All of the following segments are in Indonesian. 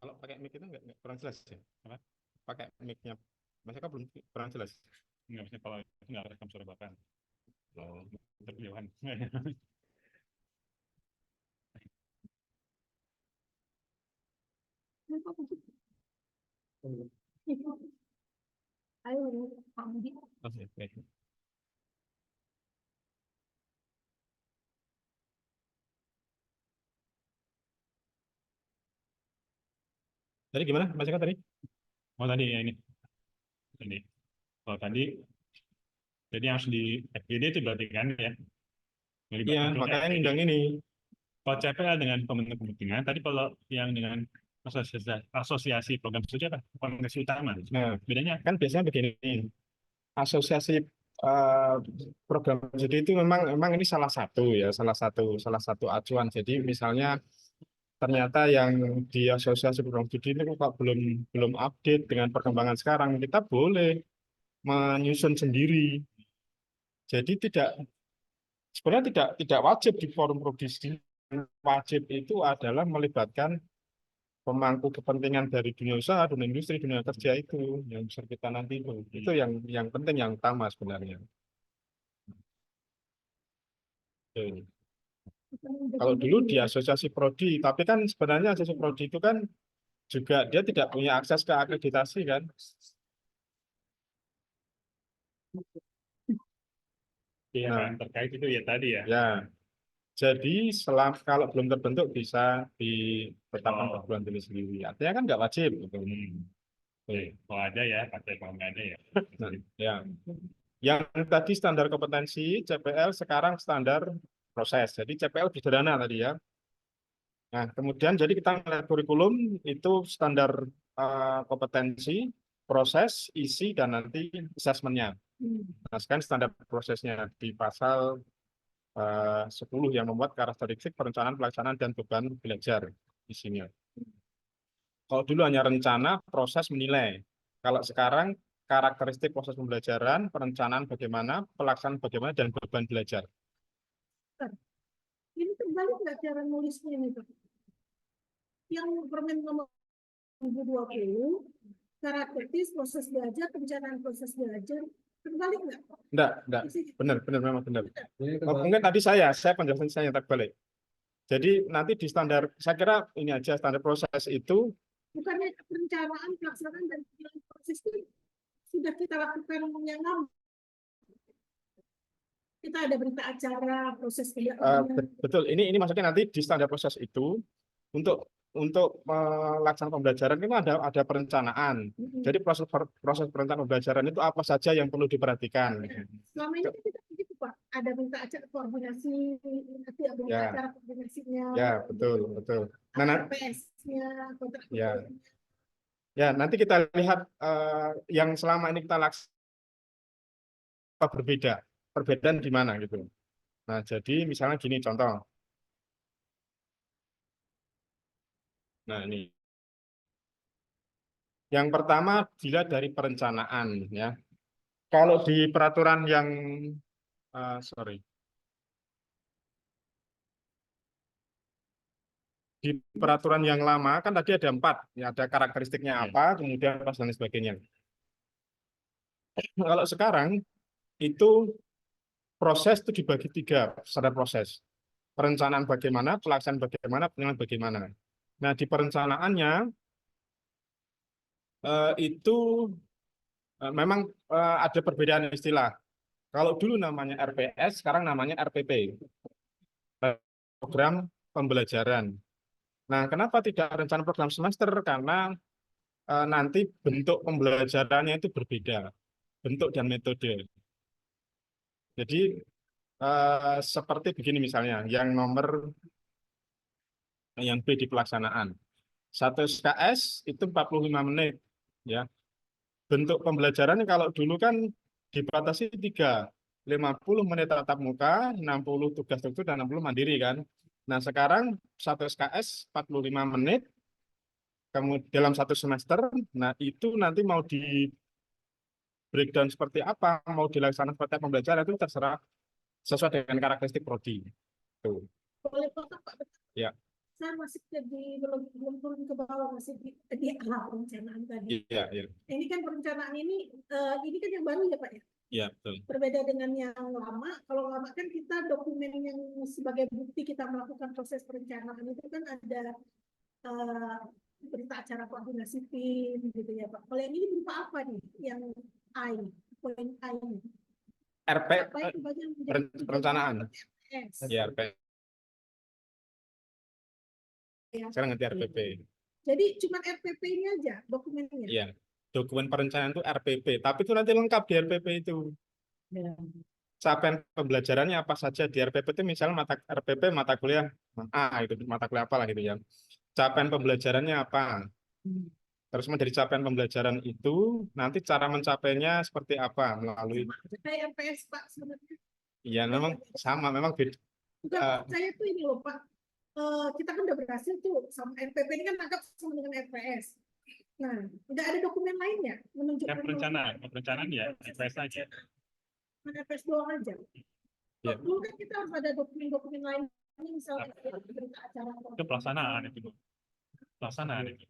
Kalau pakai mic itu nggak kurang jelas ya? Apa? Pakai mic-nya mereka belum kurang jelas. Nggak bisa kalau itu nggak rekam suara Bapak. Kalau terkeliruan. Ayo, oke. Tadi gimana Mas Eka tadi? Oh tadi ya ini. Tadi. Kalau tadi, jadi harus di FGD itu berarti kan ya. Iya, Melibatkan makanya FGD. undang ini. Kalau CPL dengan pembentuk kepentingan, tadi kalau yang dengan asosiasi program studi apa? Komunikasi utama. Nah, Bedanya? kan biasanya begini. Asosiasi program jadi itu memang ini salah satu ya, salah satu acuan. Jadi misalnya ternyata yang di asosiasi program studi itu kok belum update dengan perkembangan sekarang, kita boleh menyusun sendiri. Jadi sebenarnya tidak wajib di forum prodi. Wajib itu adalah melibatkan pemangku kepentingan dari dunia usaha, dunia industri, dunia kerja itu yang besar kita nanti itu. Itu yang penting, yang utama sebenarnya. Oke. Kalau dulu di asosiasi prodi, tapi kan sebenarnya asosiasi prodi itu kan juga dia tidak punya akses ke akreditasi kan. Iya Nah, kan, terkait itu ya tadi ya. ya, jadi kalau belum terbentuk bisa ditetapkan perguruan tinggi sendiri. Artinya kan nggak wajib gitu. Oke. Kalau ada ya, pakai kalau nggak ada ya. Nah, ya. Yang tadi standar kompetensi CPL sekarang standar proses. Jadi CPL lebih sederhana tadi ya. Nah, kemudian jadi kita melihat kurikulum itu standar kompetensi, proses, isi, dan nanti asesmennya. Nah, sekarang standar prosesnya di pasal 10 yang membuat karakteristik perencanaan, pelaksanaan, dan beban belajar isinya. Kalau dulu hanya rencana, proses menilai. Kalau sekarang karakteristik proses pembelajaran, perencanaan bagaimana, pelaksanaan bagaimana, dan beban belajar. Ini terbalik nggak cara nulisnya ini, Pak? Yang Permen nomor 2020, karakteristik proses belajar, perencanaan proses belajar, terbalik nggak? Enggak. Benar, memang benar. Mungkin tadi saya penjelasan saya yang terbalik. Jadi nanti di standar, saya kira ini aja standar proses itu. Bukannya perencanaan, pelaksanaan, dan proses itu sudah kita lakukan yang lama. Kita ada berita acara, proses Betul, ini maksudnya nanti di standar proses itu untuk melaksanakan pembelajaran itu ada perencanaan. Jadi proses perencanaan pembelajaran itu apa saja yang perlu diperhatikan. Selama ini kita begitu Pak, ada berita acara koordinasi, nanti ada berita acara koordinasinya. Ya, betul. Nah, PS-nya, kontrak. Ya, nanti kita lihat yang selama ini kita laksanakan berbeda. Perbedaan di mana gitu. Nah, jadi misalnya gini contoh. Nah, ini. Yang pertama dilihat dari perencanaan ya. Kalau di peraturan yang di peraturan yang lama kan tadi ada 4, ya, ada karakteristiknya apa, kemudian pas dan sebagainya. Kalau sekarang itu proses itu dibagi 3 standar proses. Perencanaan bagaimana, pelaksanaan bagaimana, penilaian bagaimana. Nah, di perencanaannya itu memang ada perbedaan istilah. Kalau dulu namanya RPS, sekarang namanya RPP, program pembelajaran. Nah, kenapa tidak rencana program semester? Karena nanti bentuk pembelajarannya itu berbeda, bentuk dan metode. Jadi seperti begini misalnya, yang B di pelaksanaan. 1 SKS itu 45 menit, ya. Bentuk pembelajarannya kalau dulu kan dibatasi 3, 50 menit tatap muka, 60 tugas struktur, dan 60 mandiri kan. Nah, sekarang 1 SKS 45 menit, kemudian dalam 1 semester, nah itu nanti mau di breakdown seperti apa, mau dilaksanakan seperti pembelajaran itu terserah sesuai dengan karakteristik prodi. Tuh. Boleh potong Pak? Ya. saya masih belum turun ke bawah, masih di perencanaan tadi. Iya, iya. Ini kan perencanaan ini kan yang baru ya Pak ya? Iya, betul. Berbeda dengan yang lama. Kalau lama kan kita dokumen yang sebagai bukti kita melakukan proses perencanaan itu kan ada berita acara koordinasi tim gitu ya Pak. Kalau yang ini berupa apa nih? Yang I, poin I ini. RP, Apa itu bagian menjadi perencanaan. RPS? Ya, RP. Ya. Sekarang ngerti RPP. Jadi cuma RPP ini aja dokumennya. Iya. Dokumen perencanaan itu RPP, tapi itu nanti lengkap di RPP itu. Ya. Capaian pembelajarannya apa saja di RPP itu, misalnya RPP mata kuliah A, itu mata kuliah apalah gitu ya. Capaian pembelajarannya apa? Terus dari capaian pembelajaran itu nanti cara mencapainya seperti apa melalui. Kayak RPS Pak sebenarnya. Iya, memang sama, memang beda. Enggak, saya tuh ini loh Pak. Kita kan udah berhasil tuh sama RPP ini kan tangkap sama dengan RPS. Nah, nggak ada dokumen lainnya menunjukkan perencanaan ya RPS aja. RPS doang aja. Ya. Dulu kan kita harus ada dokumen-dokumen lain, misalnya berita acara Itu pelaksanaan itu. Pelaksanaan itu.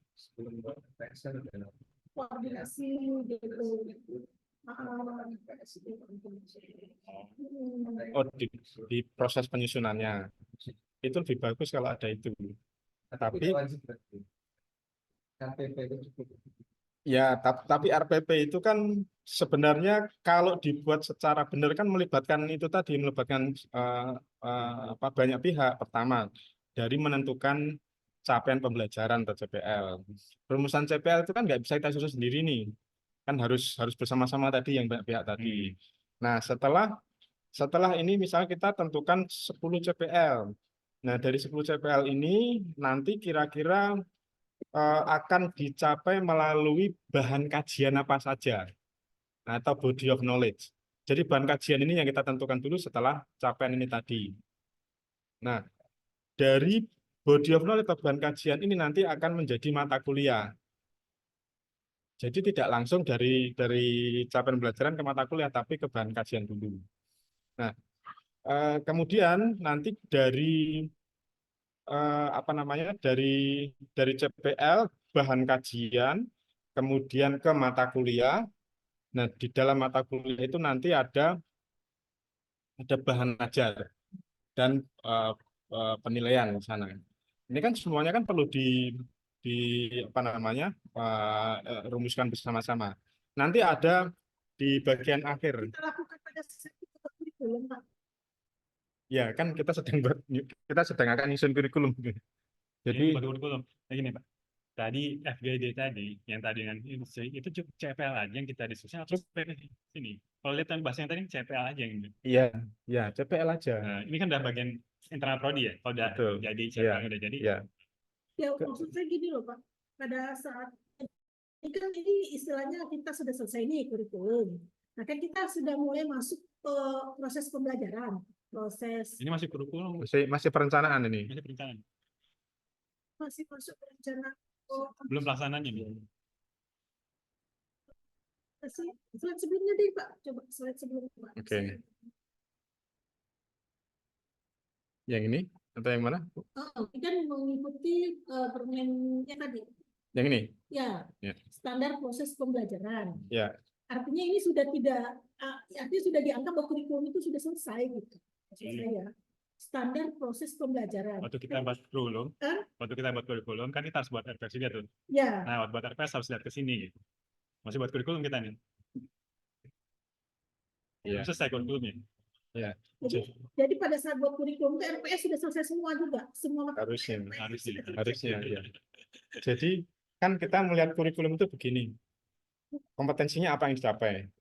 koordinasi gitu. Oh, di proses penyusunannya itu lebih bagus kalau ada itu. Tapi ya, tapi RPP itu kan sebenarnya kalau dibuat secara benar kan melibatkan itu tadi, melibatkan banyak pihak. Pertama, dari menentukan capaian pembelajaran atau CPL. Rumusan CPL itu kan nggak bisa kita susun sendiri nih, kan harus bersama-sama tadi yang banyak pihak tadi. Nah, setelah ini misalnya kita tentukan 10 CPL. Nah, dari 10 CPL ini nanti kira-kira akan dicapai melalui bahan kajian apa saja atau body of knowledge. Jadi bahan kajian ini yang kita tentukan dulu setelah capaian ini tadi. Nah, dari body of knowledge atau bahan kajian ini nanti akan menjadi mata kuliah. Jadi tidak langsung dari capaian pembelajaran ke mata kuliah, tapi ke bahan kajian dulu. Nah, kemudian nanti dari dari CPL bahan kajian kemudian ke mata kuliah. Nah, di dalam mata kuliah itu nanti ada bahan ajar dan penilaian di sana. Ini kan semuanya kan perlu rumuskan bersama-sama. Nanti ada di bagian akhir. Kita lakukan pada saat kita kurikulum Pak. Ya, kan kita sedang akan nyusun kurikulum. Jadi kurikulum. Nah, gini Pak. Tadi FGD tadi, yang tadi dengan industri, itu cukup CPL aja yang kita diskusi atau sini. Kalau lihat bahasanya tadi CPL aja yang ini. Iya, CPL aja. Nah, ini kan udah bagian internal prodi ya. Kalau udah jadi CPL udah jadi. Iya. Ya, maksud saya gini loh Pak. Pada saat ini istilahnya kita sudah selesai nih kurikulum. Nah, kan kita sudah mulai masuk ke proses pembelajaran. Ini masih kurikulum. Masih perencanaan ini. Masih perencanaan. Masih masuk perencanaan. Belum pelaksanaannya nih. Slide sebelumnya deh Pak. Coba slide sebelumnya Pak. Oke. Yang ini atau yang mana? Ini kan mengikuti permennya tadi. Yang ini? Ya. Standar proses pembelajaran. Ya. Artinya ini sudah artinya sudah dianggap bahwa kurikulum itu sudah selesai gitu. Maksud saya. Standar proses pembelajaran. Waktu kita buat kurikulum, kan kita harus buat RPS juga tuh. Ya. Nah, buat RPS harus lihat ke sini gitu. Masih buat kurikulum kita nih. Iya. Selesai kurikulumnya. Ya. Jadi pada saat buat kurikulum itu RPS sudah selesai semua juga, semua harusnya ya. Jadi kan kita melihat kurikulum itu begini, kompetensinya apa yang dicapai,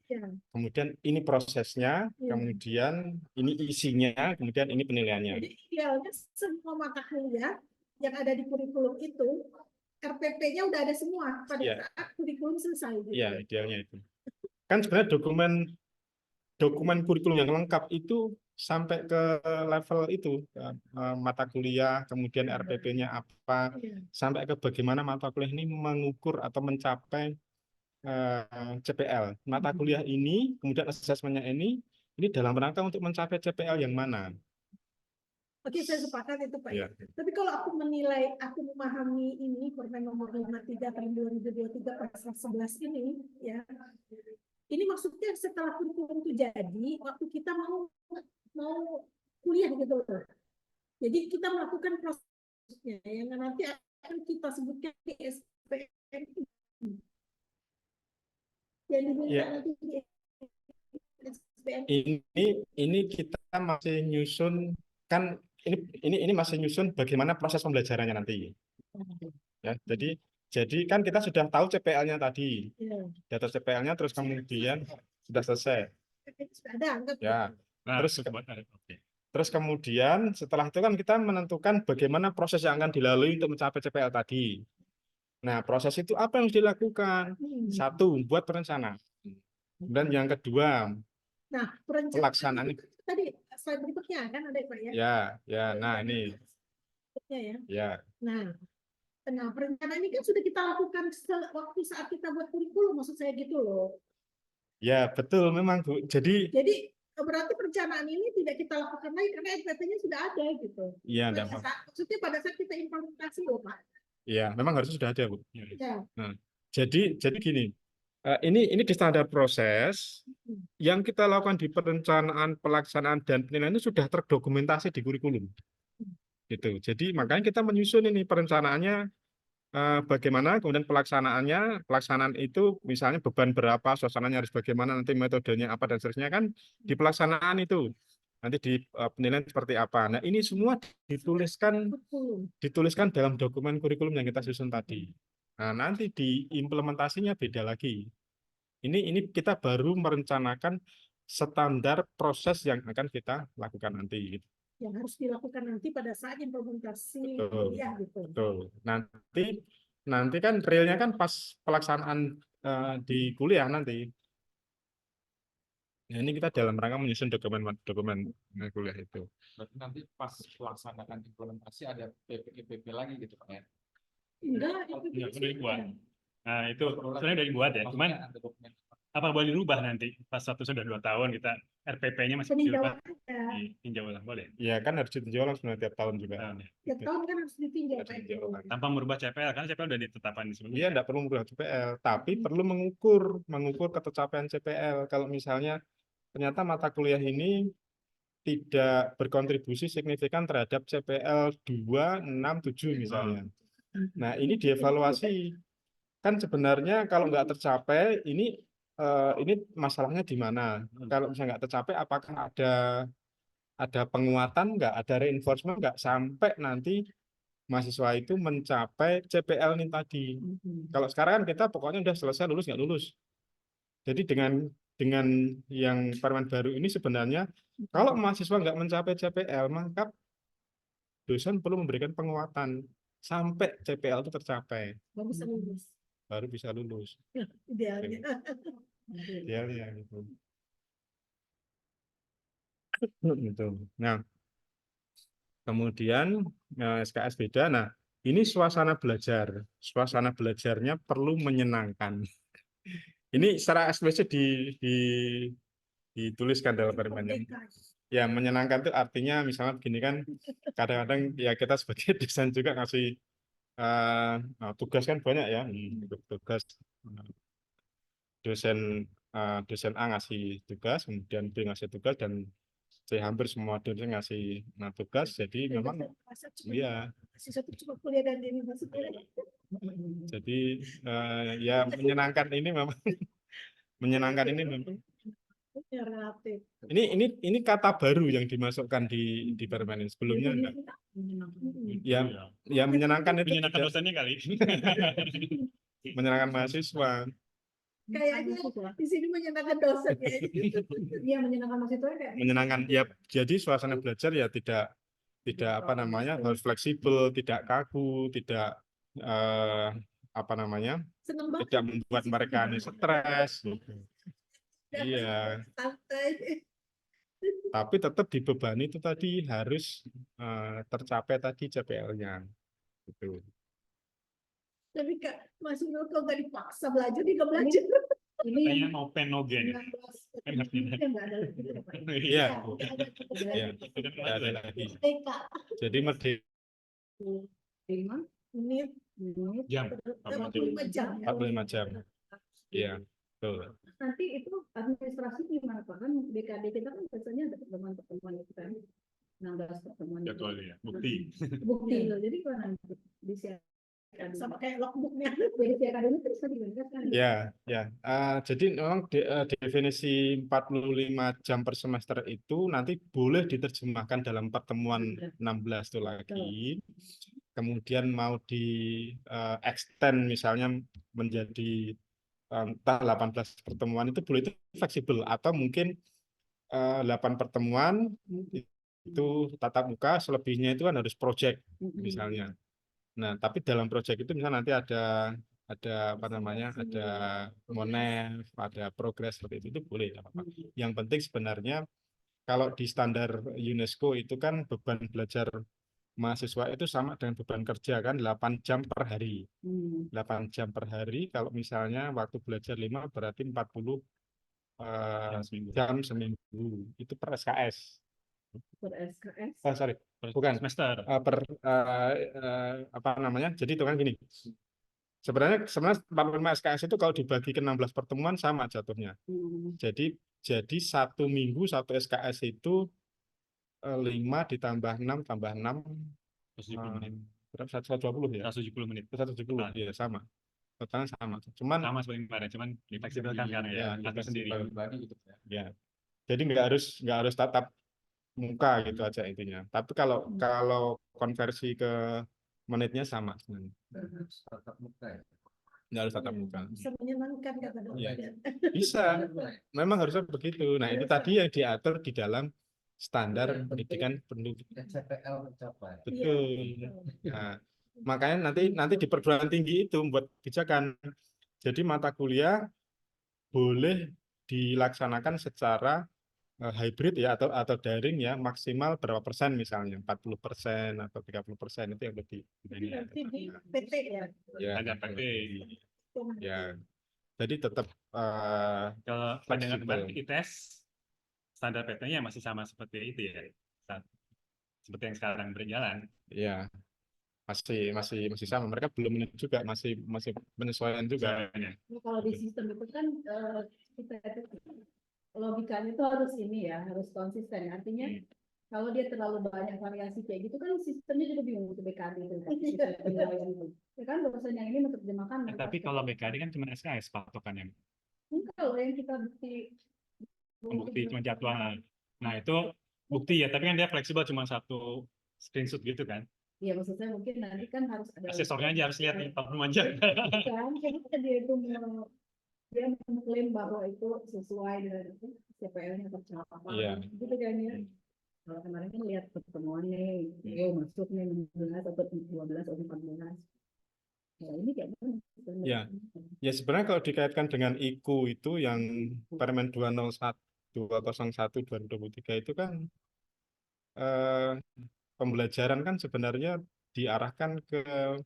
kemudian ini prosesnya, kemudian ini isinya, kemudian ini penilaiannya. Jadi idealnya semua mata kuliah yang ada di kurikulum itu RPP-nya udah ada semua pada saat kurikulum selesai. Iya, idealnya itu. Kan sebenarnya dokumen kurikulum yang lengkap itu sampai ke level itu, mata kuliah, kemudian RPP-nya apa, sampai ke bagaimana mata kuliah ini mengukur atau mencapai CPL. Mata kuliah ini, kemudian asesmennya ini dalam rangka untuk mencapai CPL yang mana. Oke, saya sepakat itu Pak. Ya. Tapi kalau aku menilai, aku memahami ini Permen nomor 53 tahun 2023 pasal 11 ini, ya, ini maksudnya setelah kurikulum itu jadi, waktu kita mau kuliah gitu loh. Jadi kita melakukan prosesnya, yang nanti akan kita sebutkan di SPM. Yang diminta Ya. nanti di SPM. Ini kita masih nyusun, kan ini masih nyusun bagaimana proses pembelajarannya nanti. Ya, jadi kan kita sudah tahu CPL-nya tadi, Ya. data CPL-nya, terus kemudian sudah selesai. Sudah ada, anggap. Ya, Nah, Terus terus kemudian setelah itu kan kita menentukan bagaimana proses yang akan dilalui untuk mencapai CPL tadi. Nah, proses itu apa yang harus dilakukan? Satu, buat perencanaan. Dan yang kedua, Nah, pelaksanaan. tadi slide berikutnya kan ada Pak ya? Ya, nah ini. Berikutnya ya. Ya, Nah, perencanaan ini kan sudah kita lakukan waktu saat kita buat kurikulum, maksud saya gitu loh. ya betul memang Bu. Jadi berarti perencanaan ini tidak kita lakukan lagi karena SPP-nya sudah ada gitu. iya, enggak apa. Maksudnya pada saat kita implementasi loh Pak. Iya, memang harusnya sudah ada Bu. Ya. Nah, jadi gini, ini di standar proses yang kita lakukan di perencanaan, pelaksanaan dan penilaian itu sudah terdokumentasi di kurikulum. Gitu. Jadi makanya kita menyusun ini perencanaannya bagaimana, kemudian pelaksanaan itu misalnya beban berapa, suasananya harus bagaimana, nanti metodenya apa dan seterusnya kan di pelaksanaan itu. Nanti di penilaian seperti apa. Nah, ini semua dituliskan dalam dokumen kurikulum yang kita susun tadi. Nah, nanti di implementasinya beda lagi. Ini kita baru merencanakan standar proses yang akan kita lakukan nanti. Yang harus dilakukan nanti pada saat implementasi Betul. kuliah gitu. Betul. Nanti kan realnya kan pas pelaksanaan di kuliah nanti. Nah, ini kita dalam rangka menyusun dokumen kuliah itu. Berarti nanti pas pelaksanaan implementasi ada PPP lagi gitu Pak ya? Enggak, Enggak, udah dibuat. Nah, itu sebenarnya udah dibuat ya. Cuman Maksudnya ada dokumen. apa boleh dirubah nanti pas waktu sudah 2 tahun kita RPP-nya masih dirubah, peninjauan aja. ditinjau ulang boleh. Ya kan harus ditinjau ulang sebenarnya tiap tahun juga. Tahun ya. Tiap tahun kan harus ditinjau Harus Pak. ditinjau ulang. Tanpa merubah CPL kan CPL udah ditetapkan di sebelumnya. Iya, tidak perlu mengubah CPL, tapi perlu mengukur ketercapaian CPL. Kalau misalnya ternyata mata kuliah ini tidak berkontribusi signifikan terhadap CPL 267 misalnya. Nah, ini dievaluasi. Kan sebenarnya kalau nggak tercapai, ini masalahnya di mana? Kalau misalnya nggak tercapai, apakah ada penguatan nggak, ada reinforcement nggak sampai nanti mahasiswa itu mencapai CPL ini tadi. Kalau sekarang kan kita pokoknya udah selesai lulus nggak lulus. Jadi dengan yang permen baru ini sebenarnya kalau mahasiswa nggak mencapai CPL, maka dosen perlu memberikan penguatan sampai CPL itu tercapai, Nggak bisa lulus. baru bisa lulus. Idealnya. Idealnya gitu. Gitu. Nah, kemudian SKS beda. Nah, ini suasana belajar. Suasana belajarnya perlu menyenangkan. Ini secara eksplisit dituliskan dalam permennya. Ya, menyenangkan itu artinya misalnya begini kan, kadang-kadang ya kita sebagai desain juga ngasih tugas kan banyak ya, tugas dosen A ngasih tugas, kemudian B ngasih tugas, dan C hampir semua dosen ngasih tugas. Jadi memang iya. Satu cuma kuliah dan ini masuk Jadi ya menyenangkan ini memang menyenangkan ini memang. relatif. Ini kata baru yang dimasukkan di permen ini. Sebelumnya enggak. Ya menyenangkan itu Menyenangkan tidak dosennya kali. menyenangkan mahasiswa. Kayaknya di sini menyenangkan dosen ya. Iya, menyenangkan mahasiswa kayak. Menyenangkan ya, jadi suasana belajar ya tidak apa namanya, harus fleksibel, tidak kaku, tidak apa namanya, Seneng banget. tidak membuat mereka ini stres. Iya, Santai. tapi tetap dibebani itu tadi harus tercapai tadi CPL-nya. Gitu. Tapi Kak, masih kalau nggak dipaksa belajar, dia nggak belajar. Ini Katanya no pain no gain. 19 nggak ada lagi. Iya, Ya, iya, nggak ada lagi. merdeka. Jadi merdeka 5 menit, Jam. 45 jam. 45 jam. Iya, betul. Nanti itu administrasi gimana Pak? Kan BKD kita kan biasanya ada pertemuan-pertemuan itu kan. 16 pertemuan itu. Jadwal ya, bukti. Bukti loh. Jadi gimana disiapkan sama kayak logbooknya. Jadi tiap hari itu bisa diganti. Ya, ya. Jadi memang definisi 45 jam per semester itu nanti boleh diterjemahkan dalam pertemuan 16 itu lagi. Kemudian mau di extend misalnya menjadi entah 18 pertemuan itu boleh, itu fleksibel, atau mungkin 8 pertemuan itu tatap muka, selebihnya itu kan harus project misalnya. Nah, tapi dalam project itu misalnya nanti ada apa namanya, ada monef, ada progres seperti itu boleh, nggak apa-apa. Yang penting sebenarnya kalau di standar UNESCO itu kan beban belajar mahasiswa itu sama dengan beban kerja kan, 8 jam per hari. 8 jam per hari, kalau misalnya waktu belajar 5 berarti 40 jam seminggu. Itu per SKS. Per SKS. Sorry, bukan. Semester. Apa namanya? Jadi itu kan gini. Sebenarnya 45 SKS itu kalau dibagi ke 16 pertemuan sama jatuhnya. Jadi 1 minggu 1 SKS itu 5 ditambah 6 tambah 6 170 menit. berapa? 120 ya? 170 menit. 170, iya sama. Totalnya sama. Cuman Sama seperti kemarin, cuman difleksibelkan kan ya, ya, ada sendiri. Bagi gitu ya. ya. Jadi nggak harus tatap muka gitu aja intinya. Tapi kalau konversi ke menitnya sama sebenarnya. Tatap muka ya. Nggak harus tatap muka. Bisa menyenangkan kata Iya. dokter. Bisa, memang harusnya begitu. Nah, itu tadi yang diatur di dalam standar Yang pendidikan pendidikan. CPL mencapai. Betul. Nah, makanya nanti di perguruan tinggi itu membuat kebijakan. Jadi mata kuliah boleh dilaksanakan secara hybrid ya, atau daring ya, maksimal berapa persen misalnya 40% atau 30% itu yang lebih ini ya. Nanti di PT ya. Ya, Ada PT. ya. Jadi tetap Kalau pandangan fleksibel. kemarin ITS, standar PT-nya masih sama seperti itu ya. Seperti yang sekarang berjalan. Ya, masih sama. Mereka belum ini juga, masih penyesuaian juga. Soalnya. Nah, kalau di sistem itu kan kita itu logikanya itu harus ini ya, harus konsisten. Artinya kalau dia terlalu banyak variasi kayak gitu kan sistemnya juga bingung untuk BKD itu. Penilaian itu. Ya kan dosen yang ini menerjemahkan. Tapi kalau BKD kan cuma SKS patokannya. Enggak loh yang kita Bukti cuma jadwal. Nah itu bukti ya, tapi kan dia fleksibel cuma satu screenshot gitu kan. Iya maksudnya mungkin nanti kan harus ada. Asesornya aja harus lihat nih 45 jam. Kan karena dia itu dia mengklaim bahwa itu sesuai dengan CPL-nya tercapai. Iya. Gitu kan ya. Kalau kemarin kan lihat pertemuan nih, masuk nih 16 atau 12 atau 14. Ya ini kayak gimana? Ya. Ya sebenarnya kalau dikaitkan dengan IKU itu yang Permen 201/2023 itu kan pembelajaran kan sebenarnya diarahkan ke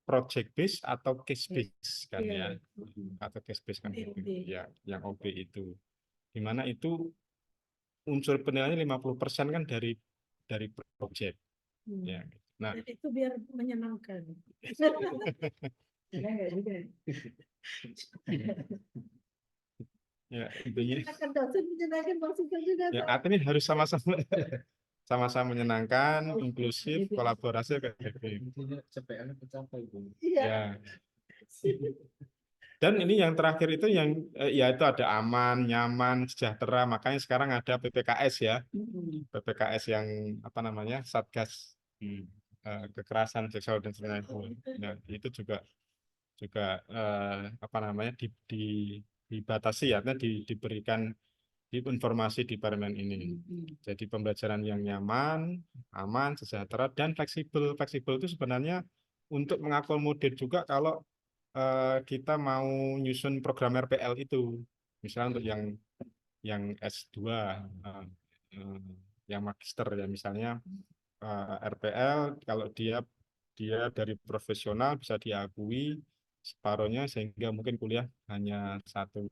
project base atau case base kan ya, atau case base kan gitu ya, yang OB itu, dimana itu unsur penilaiannya 50% kan dari project ya. Nah, dan itu biar menyenangkan. Enggak juga. ya intinya Akan dosen menyenangkan maksudnya juga. ya, artinya harus sama-sama menyenangkan, inklusif, kolaborasi kayak gitu. Intinya CPL-nya tercapai Bu. Ya. Dan ini yang terakhir itu yang ya itu ada aman, nyaman, sejahtera. Makanya sekarang ada PPKS ya. PPKS yang apa namanya? Satgas kekerasan seksual dan sebagainya. Nah, itu juga apa namanya? Dibatasi ya, diberikan informasi di Permen ini. Jadi pembelajaran yang nyaman, aman, sejahtera, dan fleksibel. Fleksibel itu sebenarnya untuk mengakomodir juga kalau kita mau nyusun program RPL itu, misalnya untuk yang S2, yang magister ya, misalnya RPL kalau dia dari profesional bisa diakui separuhnya sehingga mungkin kuliah hanya satu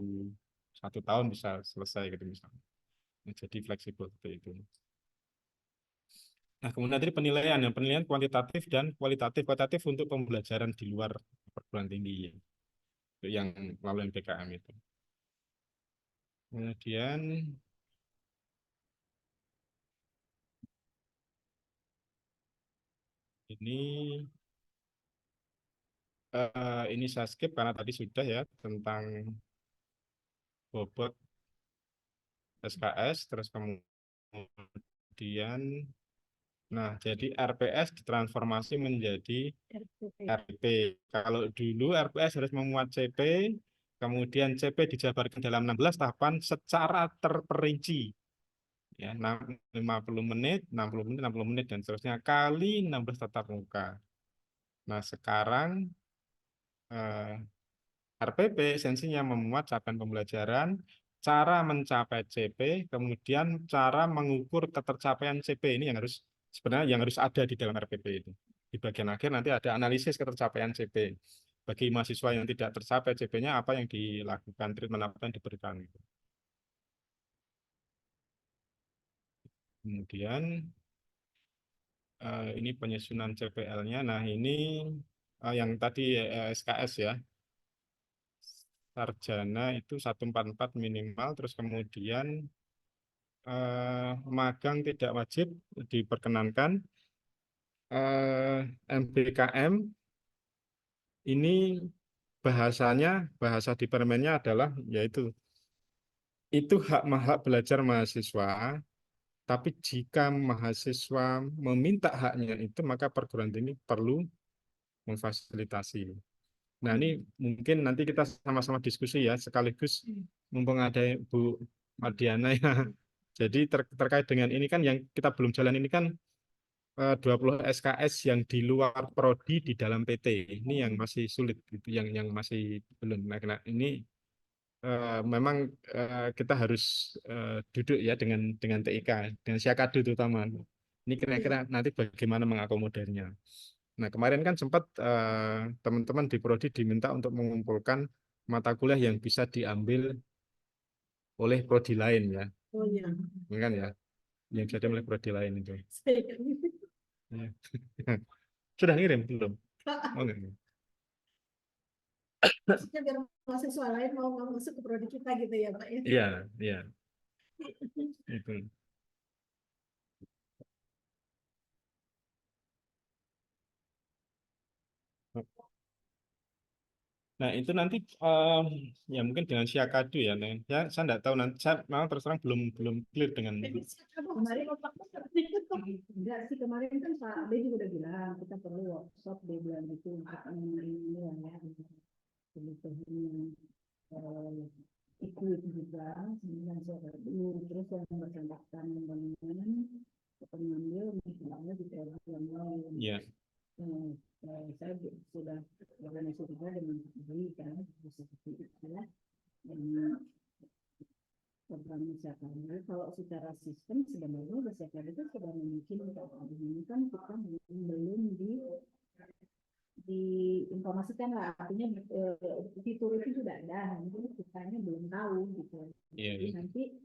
tahun bisa selesai gitu misalnya. Nah, jadi fleksibel seperti itu. Nah, kemudian tadi penilaian, yang penilaian kuantitatif dan kualitatif. Kualitatif untuk pembelajaran di luar perguruan tinggi, ya. Itu yang melalui MBKM itu. Kemudian ini saya skip karena tadi sudah ya tentang bobot SKS, terus kemudian, nah jadi RPS ditransformasi menjadi RPP. RP. Kalau dulu RPS harus memuat CP, kemudian CP dijabarkan dalam 16 tahapan secara terperinci. Ya, 50 menit, 60 menit, 60 menit, dan seterusnya kali 16 tatap muka. Nah, sekarang RPP esensinya memuat capaian pembelajaran, cara mencapai CP, kemudian cara mengukur ketercapaian CP. Ini yang harus sebenarnya yang harus ada di dalam RPP itu. Di bagian akhir nanti ada analisis ketercapaian CP. Bagi mahasiswa yang tidak tercapai CP-nya, apa yang dilakukan, treatment apa yang diberikan. Kemudian ini penyusunan CPL-nya. Nah, ini yang tadi SKS ya. Sarjana itu 144 minimal, terus kemudian magang tidak wajib diperkenankan. MBKM ini bahasa di permennya adalah yaitu itu hak belajar mahasiswa, tapi jika mahasiswa meminta haknya itu maka perguruan tinggi perlu memfasilitasi. Nah, ini mungkin nanti kita sama-sama diskusi ya, sekaligus mumpung ada Bu Madiana ya. Jadi terkait dengan ini kan yang kita belum jalan ini kan 20 SKS yang di luar prodi di dalam PT. Ini yang masih sulit gitu, yang masih belum. Nah, ini memang kita harus duduk ya dengan TIK, dengan Syakadu terutama. Ini kira-kira nanti bagaimana mengakomodirnya. Nah, kemarin kan sempat teman-teman di prodi diminta untuk mengumpulkan mata kuliah yang bisa diambil oleh prodi lain ya. Oh iya. Ini kan ya, yang bisa diambil oleh prodi lain itu. Ya. Sudah ngirim belum? Oh, enggak. Maksudnya biar mahasiswa lain mau masuk ke prodi kita gitu ya Pak ya. Iya, iya. Itu. Nah, itu nanti ya mungkin dengan Syakadu ya. Nah, saya enggak tahu nanti saya memang terus terang belum clear dengan Kemarin enggak sih, kemarin kan Pak B juga udah bilang kita perlu workshop di bulan itu untuk ini ya kebutuhan ikut juga sembilan sore dulu, terus yang bersangkutan bangunan pengambil misalnya di daerah yang lain. ya. Saya sudah organisasi juga dengan beli kan seperti itu ya. Program Masyarakat. Kalau secara sistem sebenarnya Masyarakat itu sudah memungkinkan. Ini kan kita belum diinformasikan lah, artinya fitur itu sudah ada, mungkin kitanya belum tahu gitu. Jadi nanti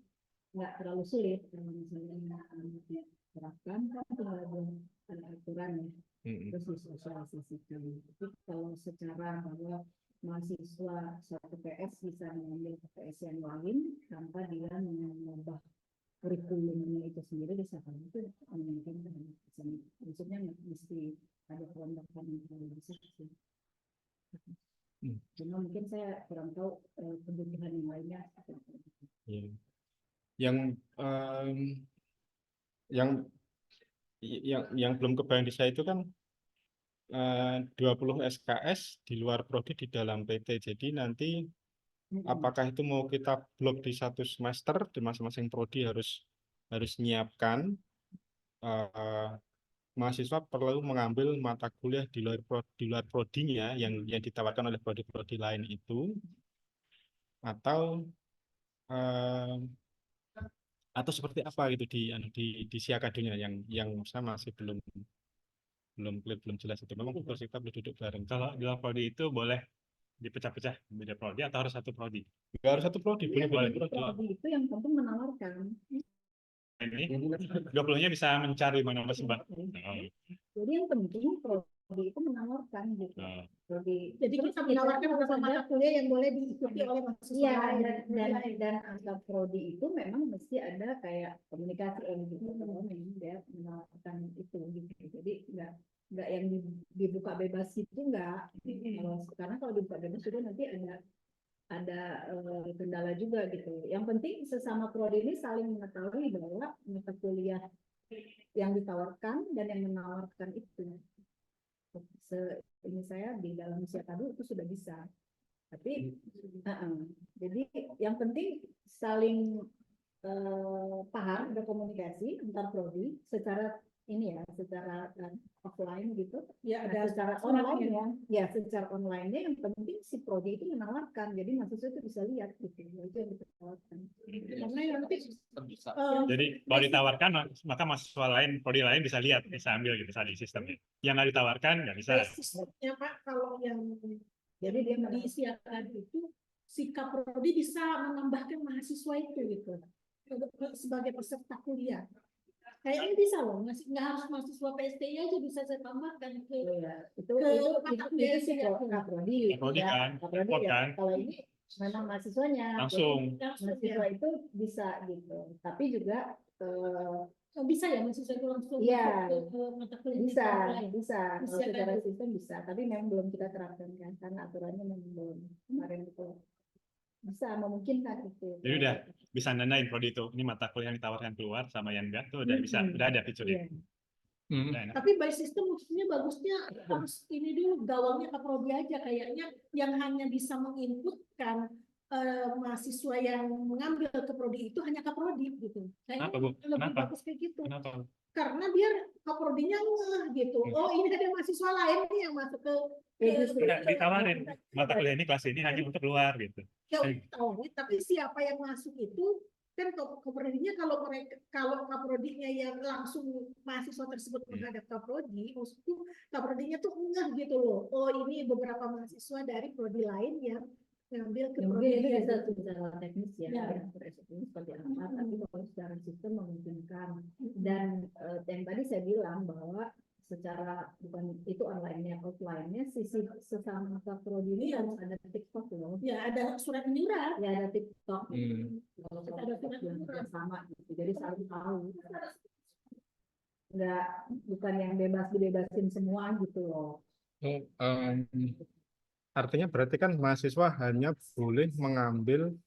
nggak terlalu sulit kalau misalnya diterapkan kan tinggal ada aturan ya, terus disosialisasikan. Tapi kalau secara bahwa mahasiswa satu PS bisa mengambil PS yang lain tanpa dia mengubah kurikulumnya itu sendiri bisa kan itu memungkinkan. Maksudnya mesti ada kelombakan yang bisa sih. Cuma mungkin saya kurang tahu kebutuhan yang lainnya. Yang belum kebayang di saya itu kan 20 SKS di luar prodi di dalam PT. Jadi nanti apakah itu mau kita blok di satu semester di masing-masing prodi harus nyiapkan mahasiswa perlu mengambil mata kuliah di luar prodinya yang ditawarkan oleh prodi-prodi lain itu, atau seperti apa gitu di Siakadunya yang saya masih belum jelas itu. Memang kita boleh duduk bareng. Kalau di luar prodi itu boleh dipecah-pecah beda prodi atau harus satu prodi? Nggak harus satu prodi, boleh Boleh. prodi. Prodi itu yang penting menawarkan. Ini 20-nya bisa mencari mana bersembah. Jadi yang penting prodi itu menawarkan gitu. Oh. Jadi kita menawarkan beberapa mata kuliah yang boleh diikuti oleh mahasiswa. Iya, lain. dan antar prodi itu memang mesti ada kayak komunikasi gitu, memang dia menawarkan itu gitu. Jadi nggak yang dibuka bebas itu nggak. Karena kalau dibuka bebas itu nanti ada kendala juga gitu. Yang penting sesama prodi ini saling mengetahui bahwa mata kuliah yang ditawarkan dan yang menawarkan itu. Ini saya di dalam Siakadu itu sudah bisa. Tapi jadi yang penting saling paham, berkomunikasi antar prodi secara ini ya, secara offline gitu. Ya, Nah, ada secara online ya, secara online-nya yang penting si prodi itu menawarkan. Jadi mahasiswa itu bisa lihat gitu. Itu yang ditawarkan. Karena nanti Bisa. Jadi kalau ditawarkan maka mahasiswa lain, prodi lain bisa lihat, bisa ambil gitu tadi sistemnya. Yang nggak ditawarkan nggak bisa. sistemnya Pak, kalau yang Jadi dia diisiakan itu si Kaprodi bisa menambahkan mahasiswa itu gitu sebagai peserta kuliah. Kayaknya bisa loh, nggak harus mahasiswa PSTI aja bisa saya tambahkan ke itu mata kuliah sih kaprodi Kaprodi kan, kaprodi report ya. kan. Kalau ini memang mahasiswanya Langsung. jadi mahasiswa itu bisa gitu, tapi juga bisa ya mahasiswa itu langsung Iya. ke mata kuliah bisa lain. bisa kalau Bisa, secara kan? sistem bisa, tapi memang belum kita terapkan kan karena aturannya memang belum kemarin itu bisa memungkinkan itu. Jadi udah bisa nandain prodi itu. Ini mata kuliah yang ditawarkan keluar sama yang enggak tuh udah bisa, Hmm. udah ada fiturnya. Iya. Udah enak. Tapi by system maksudnya bagusnya harus ini dulu gawangnya Kaprodi aja kayaknya yang hanya bisa menginputkan mahasiswa yang mengambil ke prodi itu hanya Kaprodi gitu. Kayaknya Kenapa, Bu? lebih Kenapa? bagus kayak gitu. Kenapa? Karena biar Kaprodinya ngeh gitu. Oh, ini ada mahasiswa lain nih yang masuk ke Enggak ditawarin. Mata kuliah ini kelas ini hanya untuk keluar gitu. Ya, tawarin, tapi siapa yang masuk itu kan Kaprodinya kalau Kaprodinya yang langsung mahasiswa tersebut menghadap Kaprodi, maksudku Kaprodinya tuh ngeh gitu loh. Oh, ini beberapa mahasiswa dari prodi lain yang ngambil ke Ya, prodi mungkin itu dia. bisa secara teknis ya, Ya. ini seperti apa, tapi kalau secara sistem memungkinkan. Dan yang tadi saya bilang bahwa secara bukan itu online-nya, offline-nya sisi sesama prodi ini Iya. harus ada TikTok loh. Ya, ada surat menyurat. Ya ada TikTok. Kalau Ada surat yang menyurat. sama gitu. Jadi saling tahu. Bukan yang bebas dibebasin semua gitu loh. Artinya berarti kan mahasiswa hanya boleh mengambil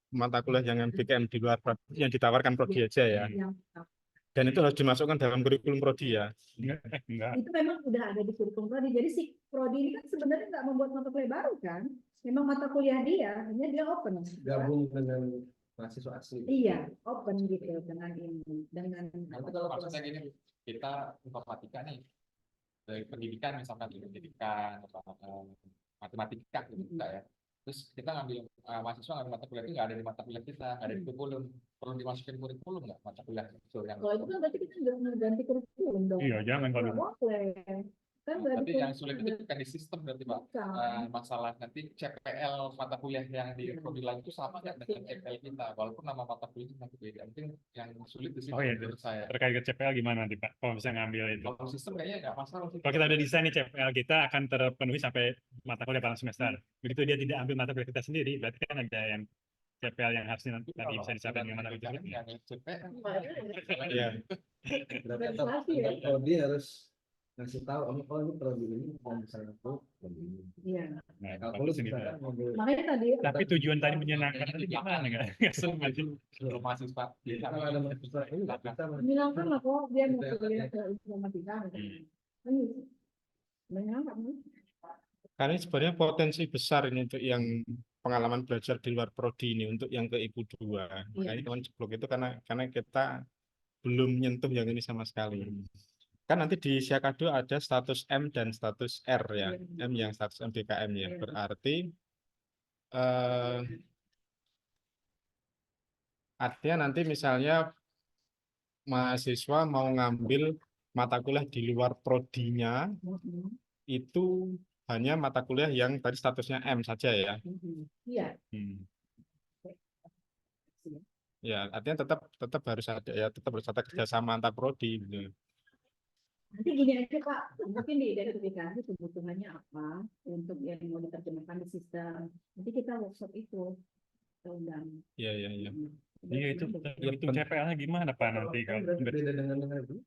mata kuliah yang MBKM di luar yang ditawarkan prodi aja ya. Yang Dan itu harus dimasukkan dalam kurikulum prodi ya. Enggak. itu memang udah ada di kurikulum prodi. Jadi si prodi ini kan sebenarnya nggak membuat mata kuliah baru kan? Memang mata kuliah dia, hanya dia open. Gabung dengan mahasiswa asli. Iya, open gitu dengan ini, dengan Nanti kalau maksudnya gini, kita informatika nih dari pendidikan misalkan dari pendidikan atau matematika gitu enggak ya. Terus kita ngambil mahasiswa ngambil mata kuliah itu nggak ada di mata kuliah kita, nggak ada di kurikulum. Perlu dimasukin kurikulum nggak mata kuliah itu yang kalau itu kan berarti kita udah ganti kurikulum dong. Iya, jangan kalau Nggak boleh. Kan nggak tapi di yang sulit itu bukan di sistem berarti Pak. Bukan. Masalah nanti CPL mata kuliah yang di prodi lain itu sama nggak dengan CPL kita, walaupun nama mata kuliah nanti beda. Mungkin yang sulit di situ Oh iya, menurut saya. terkait ke CPL gimana nanti Pak? Kalau bisa ngambil itu. Kalau sistem kayaknya nggak masalah sih. Kalau kita udah desain nih CPL kita akan terpenuhi sampai mata kuliah pada semester. Begitu dia tidak ambil mata kuliah kita sendiri, berarti kan ada yang CPL yang harusnya nanti bisa dicapai dengan mata kuliah kita. yang CPL. Iya. Berarti pasti ya. Prodi harus ngasih tahu oh ini prodi ini kalau misalnya aku prodi ini. Iya. Nah, Kalau bagus lu ini, Pak. misalkan ngambil Makanya tadi Tapi tujuan tadi menyenangkan itu gimana nggak seru nggak sih? Seluruh mahasiswa. kalau ada mahasiswa ini nggak bisa menyenangkan lah kok dia mau kuliah ke informatika. Hmm. Kan menyenangkan. Karena ini sebenarnya potensi besar ini untuk yang pengalaman belajar di luar prodi ini untuk yang ke Ibu 2. Makanya teman jeblok itu karena kita belum nyentuh yang ini sama sekali. Kan nanti di Siakadu ada status M dan status R ya. M yang status MBKM ya. Berarti artinya nanti misalnya mahasiswa mau ngambil mata kuliah di luar prodinya itu hanya mata kuliah yang tadi statusnya M saja ya. Iya. Hmm. Ya, artinya tetap harus ada ya, tetap harus ada kerjasama antar prodi gitu. Nanti gini aja Pak, mungkin diidentifikasi kebutuhannya apa untuk yang mau diterjemahkan di sistem. Nanti kita workshop itu kita undang. Iya, iya, iya. Iya itu hitung CPL-nya gimana Pak nanti kalau Beda dengan itu.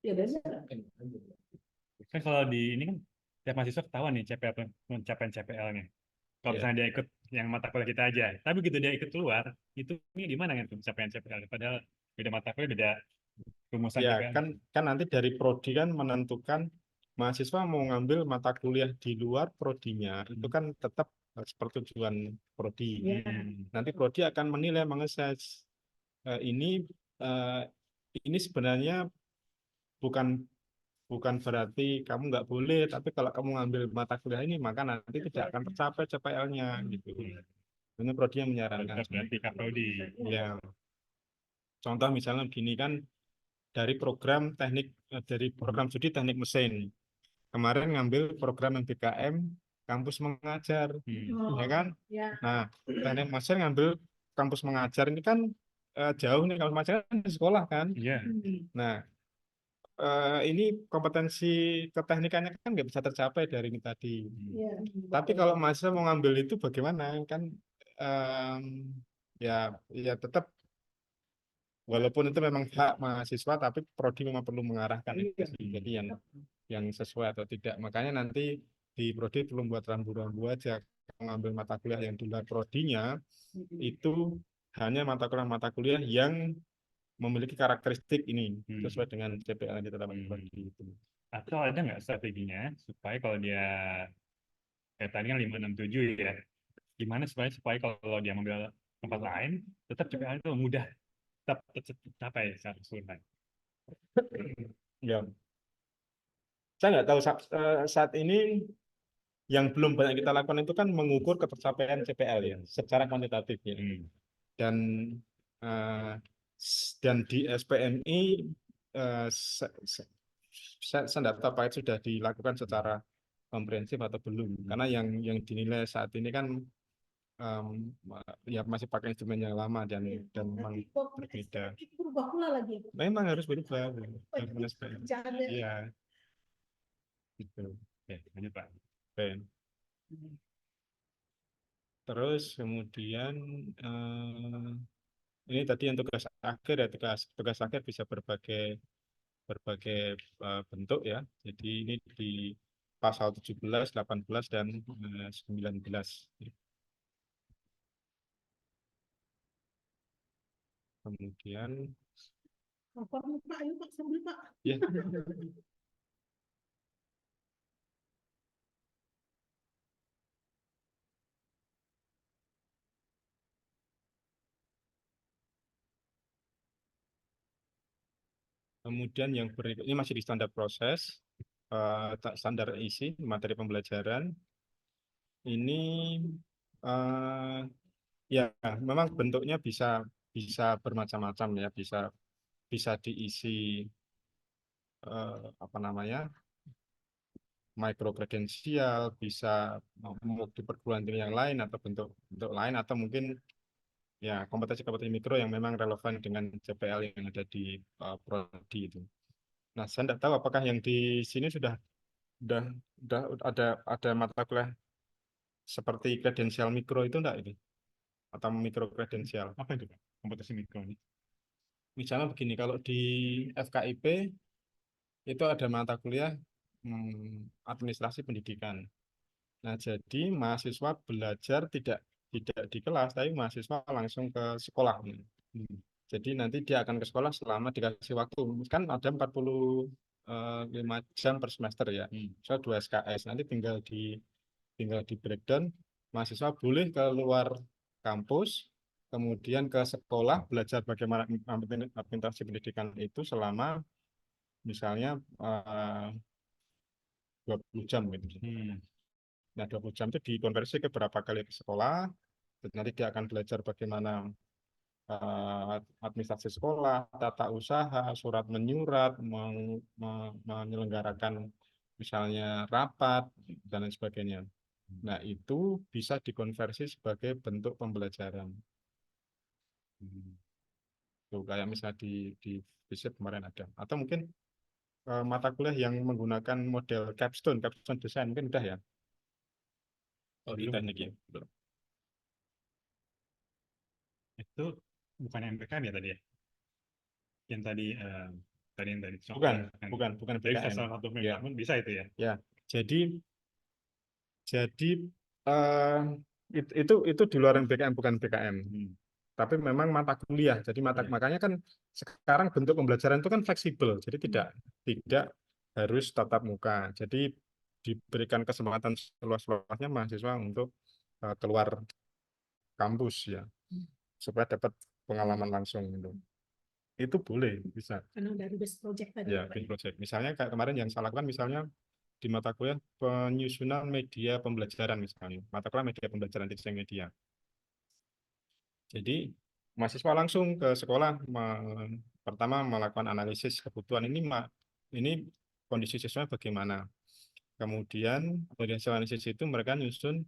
Ya biasa. kan kalau di ini kan tiap mahasiswa ketahuan nih CPL pencapaian CPL-nya. Kalau Iya. misalnya dia ikut yang mata kuliah kita aja, tapi begitu dia ikut keluar, itu ini di mana kan pencapaian CPL? Padahal beda mata kuliah, beda rumusan Ya, CPL. kan nanti dari prodi kan menentukan mahasiswa mau ngambil mata kuliah di luar prodinya, itu kan tetap persetujuan prodi. Iya. Nanti prodi akan menilai, mengassess eh, ini sebenarnya bukan bukan berarti kamu nggak boleh, tapi kalau kamu ngambil mata kuliah ini maka nanti tidak akan tercapai CPL-nya gitu. Ini prodi yang menyarankan. Berarti Kak Prodi. Ya, contoh misalnya gini kan dari program studi teknik mesin. Kemarin ngambil program MBKM kampus mengajar, ya kan? Ya. Nah, teknik mesin ngambil kampus mengajar ini kan jauh nih, kampus mengajar kan di sekolah kan. Iya. Nah, ini kompetensi keteknikannya kan nggak bisa tercapai dari ini tadi. Iya. Tapi kalau mahasiswa mau ngambil itu bagaimana? Kan ya tetap walaupun itu memang hak mahasiswa, tapi prodi memang perlu mengarahkan itu sih. Jadi yang sesuai atau tidak. Makanya nanti di prodi perlu buat rambu-rambu aja. Mengambil mata kuliah yang di luar prodinya itu hanya mata kuliah yang memiliki karakteristik ini sesuai dengan CPL yang ditetapkan prodi itu. Atau ada nggak strateginya supaya kalau dia kayak tadi kan 567 ya, gimana supaya kalau dia mengambil tempat lain tetap CPL itu mudah tetap tercapai secara keseluruhan. Ya, saya nggak tahu saat ini yang belum banyak kita lakukan itu kan mengukur ketercapaian CPL ya secara kuantitatif ya. Dan eh, di SPMI saya tidak tahu apakah sudah dilakukan secara komprehensif atau belum. Karena yang dinilai saat ini kan ya masih pakai instrumen yang lama dan memang berbeda. Itu berubah pula lagi. Memang harus berubah. Jangan Iya, gitu. Oke, lanjut Pak. Oke. Terus kemudian ini tadi yang tugas akhir ya, tugas akhir bisa berbagai bentuk ya. Jadi ini di pasal 17, 18 dan 19. Kemudian Pak, ayo Pak, sambil Pak. ya. Kemudian yang berikut ini masih di standar proses, standar isi materi pembelajaran. Ini ya memang bentuknya bisa bermacam-macam ya, bisa diisi apa namanya micro kredensial, bisa mau di perguruan tinggi yang lain atau bentuk lain, atau mungkin ya kompetensi mikro yang memang relevan dengan CPL yang ada di prodi itu. Nah, saya tidak tahu apakah yang di sini sudah ada mata kuliah seperti kredensial mikro itu enggak ini, atau mikro kredensial. Apa itu Pak? Kompetensi mikro ini? Misalnya begini, kalau di FKIP itu ada mata kuliah administrasi pendidikan. Nah, jadi mahasiswa belajar tidak di kelas, tapi mahasiswa langsung ke sekolah. Jadi nanti dia akan ke sekolah selama dikasih waktu. Kan ada 45 jam per semester ya. So 2 SKS. Nanti tinggal di breakdown. Mahasiswa boleh keluar kampus, kemudian ke sekolah belajar bagaimana administrasi pendidikan itu selama misalnya 20 jam gitu. Nah, 20 jam itu dikonversi ke berapa kali ke sekolah, dan nanti dia akan belajar bagaimana administrasi sekolah, tata usaha, surat menyurat, menyelenggarakan misalnya rapat dan lain sebagainya. Nah, itu bisa dikonversi sebagai bentuk pembelajaran. Tuh, kayak misalnya di FISIP kemarin ada. Atau mungkin mata kuliah yang menggunakan model capstone desain mungkin udah ya. Oh, Di belum. teknik ya. Belum. Itu bukan MPKM ya tadi ya? Yang tadi yang tadi Bukan, kan. bukan Jadi BKM. salah satu Ya. pun bisa itu ya. Ya, jadi eh, itu di luar BKM, bukan BKM. Tapi memang mata kuliah. Jadi Iya. makanya kan sekarang bentuk pembelajaran itu kan fleksibel. Jadi tidak harus tatap muka. Jadi diberikan kesempatan seluas-luasnya mahasiswa untuk keluar kampus ya, supaya dapat pengalaman langsung gitu. Itu boleh, bisa. Karena dari base project tadi. Ya, bikin project. Misalnya kayak kemarin yang saya lakukan, misalnya di mata kuliah penyusunan media pembelajaran misalnya, mata kuliah media pembelajaran desain media. Jadi mahasiswa langsung ke sekolah pertama melakukan analisis kebutuhan ini kondisi siswa bagaimana. Kemudian dari hasil analisis itu mereka nyusun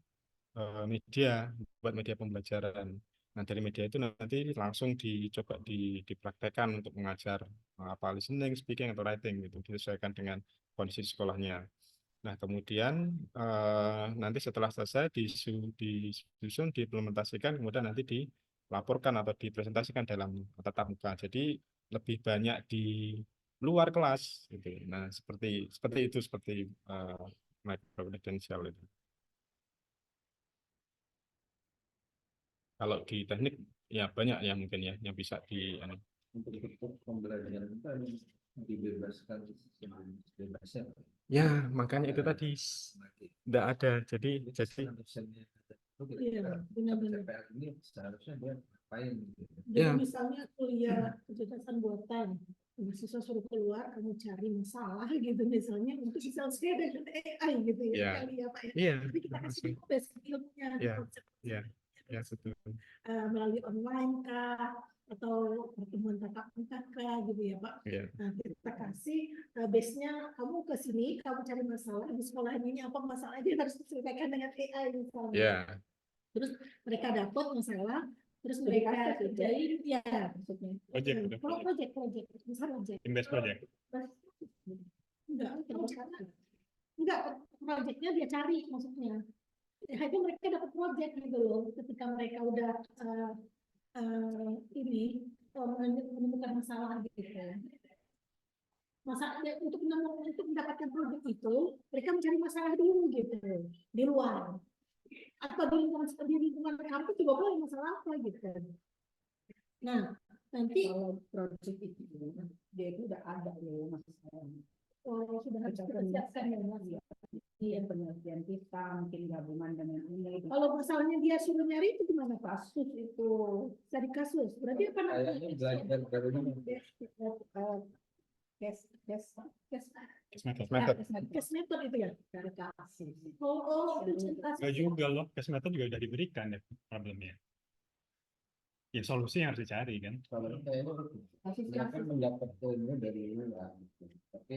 media buat media pembelajaran. Nah, dari media itu nanti langsung dicoba dipraktekkan untuk mengajar apa listening, speaking atau writing gitu, disesuaikan dengan kondisi sekolahnya. Nah, kemudian nanti setelah selesai disusun, diimplementasikan, kemudian nanti dilaporkan atau dipresentasikan dalam tatap muka. Jadi lebih banyak di luar kelas gitu. Nah, seperti micro-credential itu. Kalau di teknik ya banyak ya mungkin ya yang bisa Untuk pembelajaran itu harus dibebaskan bebasnya. ya, makanya itu tadi tidak ada. Jadi Iya, benar-benar. CPL ini seharusnya dia ngapain gitu. Jadi Ya. misalnya kuliah kecerdasan buatan, mahasiswa suruh keluar, kamu cari masalah gitu misalnya, untuk bisa share dengan AI gitu ya, Ya. kali ya Pak ya. Iya. Tapi kita kasih basic ilmunya, Iya. konsep Ya, ya betul. melalui online kah, atau pertemuan tatap muka kah gitu ya Pak. Iya. Nah, kita kasih base-nya, kamu ke sini, kamu cari masalah di sekolah ini, apa masalahnya harus diselesaikan dengan AI misalnya. Ya. Terus mereka dapat masalah, terus mereka kerjain, ya maksudnya. Project, Kalau project, misal project. Invest project. Enggak, projectnya dia cari maksudnya. Itu mereka dapat project gitu loh, ketika mereka udah menemukan masalah gitu. Untuk mendapatkan produk itu, mereka mencari masalah dulu gitu di luar. Atau di lingkungan kampus juga boleh masalah apa gitu. Nah, nanti Kalau project itu dia itu udah ada loh masalah. sudah harus kita siapkan ya Mas. Iya, penelitian kita mungkin gabungan dengan ini. Kalau misalnya dia suruh nyari itu gimana Kasus itu cari kasus. Berarti apa namanya? Kayaknya belajar dari ini. Case method itu ya. Dari kasus. Oh, itu Enggak juga loh, case method juga udah diberikan ya problemnya. Ya solusi yang harus dicari kan. Kalau kayaknya mereka mendapat ilmu dari luar, gitu. Tapi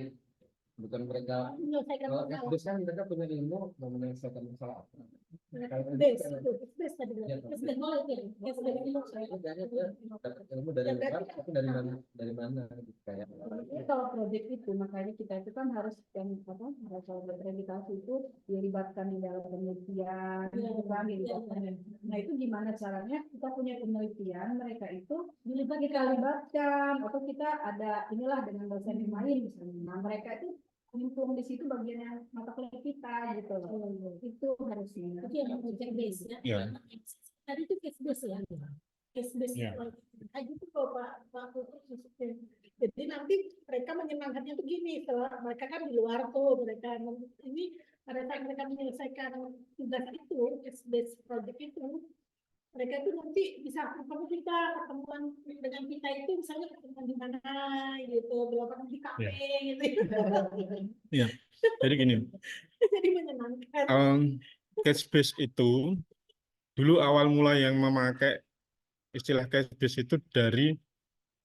bukan mereka. menyelesaikan Kalau masalah. biasanya mereka punya ilmu mau menyelesaikan masalah apa? Base tadi. Base knowledge ya. Base dari ilmu. Kayaknya dia dapat ilmu dari luar, tapi dari mana gitu kayak. Jadi kalau proyek itu makanya kita itu kan harus yang apa harus berakreditasi itu dilibatkan di dalam penelitian, gitu kan, dilibatkan. Nah itu gimana caranya kita punya penelitian mereka itu kita libatkan atau kita ada inilah dengan dosen yang lain misalnya. Nah mereka itu nyemplung di situ bagian mata kuliah kita gitu loh. Itu harusnya. Itu yang project base ya. Iya. Tadi itu case base ya. Case base. Iya. Kayak gitu kok Pak Putri maksudnya. Jadi nanti mereka menyenangkannya tuh gini, setelah mereka kan di luar tuh, mereka ini pada saat mereka menyelesaikan tugas itu, case base project itu, mereka itu nanti bisa ketemuan dengan kita itu misalnya ketemuan di mana gitu, berapa di kafe gitu. Iya. Jadi gini, Jadi menyenangkan. case base itu dulu awal mula yang memakai istilah case base itu dari